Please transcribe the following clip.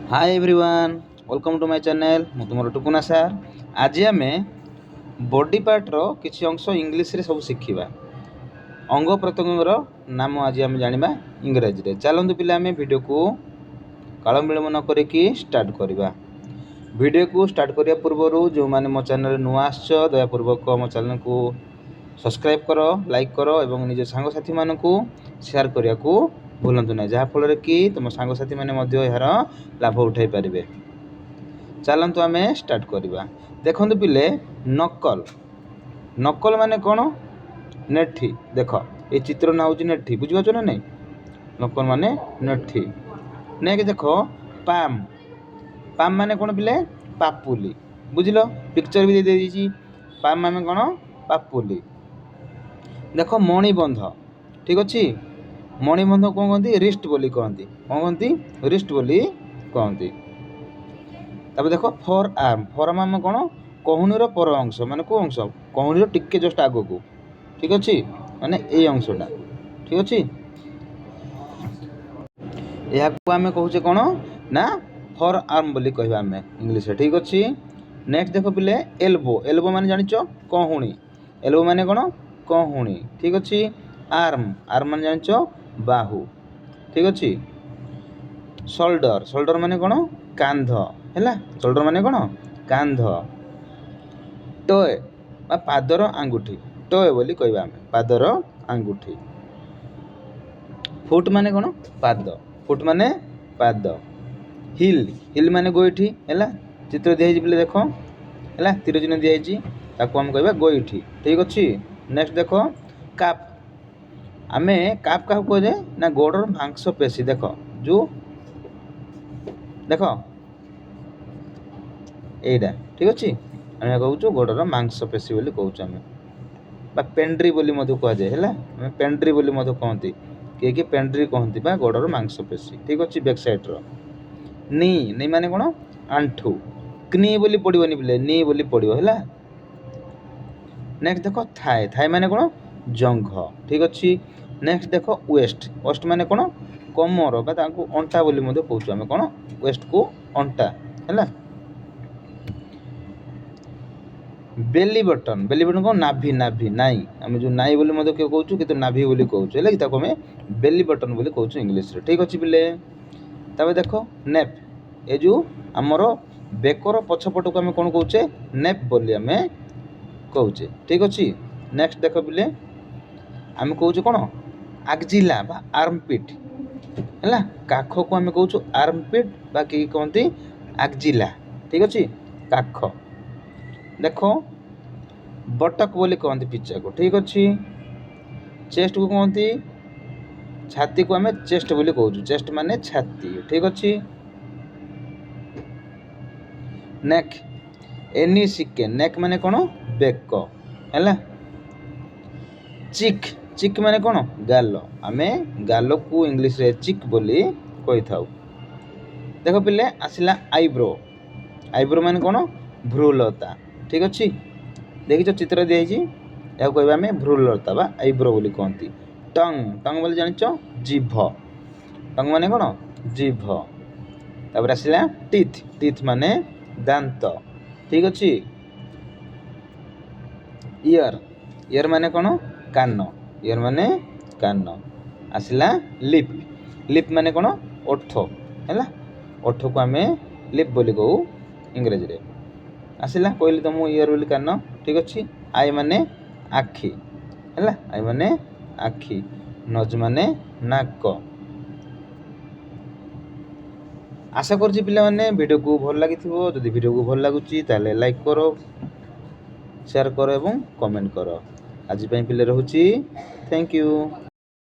Hi everyone welcome to my channel मु तुमर टुकुना सार आज आम बॉडी पार्ट रो किछि अंश इंग्लिश रे सब शिखिबा अंग प्रत्यंगर नाम आज आम जानिबा इंग्रजी रे चलंतु पिला आम वीडियो को काल विलंब न करिकी स्टार्ट करबा वीडियो को स्टार्ट करिया पूर्व जो माने मो चैनल नुआ आछ दयापूर्वक मो चैनल को सब्सक्राइब करो लाइक करो एवं निज सांग साथी मानकू शेयर करिया को भूलंतु ना जहाँफल कि तुम सांगसाथी मैंने यार लाभ उठाई पारे। चलतु आम स्टार्ट करवा देखु पिले नकल नकल माने कौन नेठी देख ये चित्र ना हूँ नेठी बुझीपार ना नहीं नकल माने नेठी नहीं देख पाम पाम माने कौन पिले पापुली बुझल पिक्चर भी दे दी पाम माने कौन पापुली देख मणिबंध ठीक अच्छे मणिबंध कौन कहती रिस्ट बोली कहती कौन कहती रिस्ट बोली कहती तब देख फर आर्म कौन कहूनीर पर अंश माने कौ अंश कहूनीर टिके जस्ट आग को ठीक अच्छे माने ये अंशटा ठीक अच्छे यह आम कहूचे कौन ना फर आर्म बोली कहवा आम इंग्लीश ठीक अच्छे। नेक्स्ट देख पिले एल्बो एल्बो माने जानिच कहूणी एल्बो माने कौन कहूणी ठीक अच्छे। आर्म आर्म माने जानिच बाहु ठीक अच्छे। शोल्डर शोल्डर माने कौन कांध है शोल्डर माने कौन कांध। टोए पादर आंगुठी टोए बोली कहवा आम पादर आंगुठी। फुट माने कौन पाद फुट माने पाद। हिल हिल माने गोईठी है चित्र दिखाई पे देख है तीर चिन्ह दिखाई ताको आम कहवा गोईठी ठीक अच्छे। नेक्स्ट देख काप आमे काप क्या कहे ना गोड़र मांसपेशी देख जो देख यहीटा ठीक अच्छे आम कहूँ गोड़र मांसपेशी बोली कहूँ आम पेंड्री बोली कहुए है पेंड्री बोली कहती किए पेंड्री कहती गोड़र मांसपेशी ठीक अच्छे। बैक साइड रो नी नी माने कौन आंठू क्नी बोली पड़ोनी बोले नी बोली पड़ो है। नेक्स्ट देख थाए थाए माने कौन जंघ ठीक अच्छे। नेक्स्ट देख वेस्ट वेस्ट माने कौन कमर बा अंटा बोली कहूँ आम कौन वेस्ट को अंटा है। बेली बटन कौन नाभि नाभि नाई आम जो नाई बोली कहूँ कि नाभि बोली कहूँ है कि आम बेली बटन बोली कहूँ इंग्लीश ठीक अच्छे पिले। तब देख नेप ये जो आमर बेकर पछपट को आम कौन कौचे नेप बोली आम कौचे ठीक अच्छे। नेक्स्ट देख पिले आम कौचे कौन आगजिला बा आर्मपिट है काख को आम कौचु आर्मपिट बा कि कहती आगजिला ठीक अच्छे काख। देख बटक बोली कहती पिचा को ठीक अच्छे। चेस्ट को कहती छाती को आम चेस्ट बोली कहूँ चेस्ट माने छाती ठीक अच्छे। नेक एनी सिके नेक माने कौन बेक है। चिक चिक माने कौन गाल आम गाल को इंग्लीश रे चिक बोली कही था। देख पिले आसला आईब्रो आईब्रो माने कौन भ्रूलता ठीक अच्छे देखिए चित्र दिखाई या कहवा आम भ्रूलता बा आईब्रो बोली कहती। टंग टंग बोली जानिच जीभ टंग माने कौन जीभ। तापर आसला टीथ टीथ माने दांत ठीक अच्छे। इयर इयर माने कौन कान इयर माने कान। आसला लिप लिप माने कौन ओठ है ओठ को आम लिप बोली कहू इंग्रेजी रे। आसला कहली तुम इयर बोली कान ठीक अच्छे। आई माने आखि है आई माने आखि। नोज माने नाक। आशा करछि पिला माने वीडियो को भल लगी जदि वीडियो को भल लगुच लाइक करो शेयर करो एवं कमेंट करो। आज पिले रहूची थैंक यू।